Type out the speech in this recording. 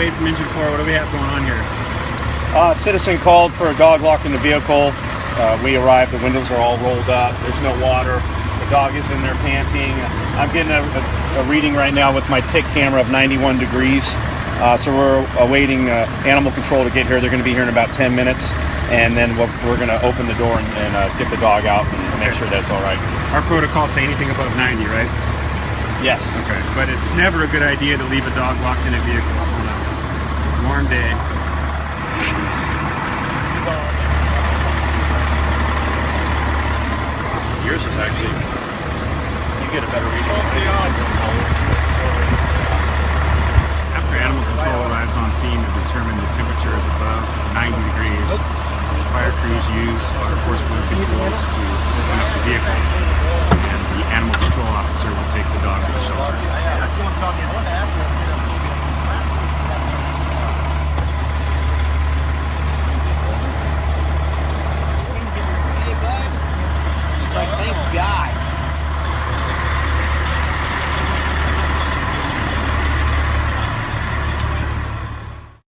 away from engine 4. What do we have going on here? Citizen called for a dog locked in the vehicle. We arrived, the windows are all rolled up, there's no water, the dog is in there panting. I'm getting a reading right now with my tick camera of 91 degrees. So we're awaiting animal control to get here. They're going to be here in about 10 minutes, and then we're going to open the door and get the dog out and make sure that's all right. Our protocol say anything above 90, right? Yes. Okay, but it's never a good idea to leave a dog locked in a vehicle on a warm day. Yours is actually, you get a better reading. After animal control arrives on scene to determine the temperature is above 90 degrees, fire crews use our force movement tools to open up the vehicle, and the animal control officer will take the dog to the shelter.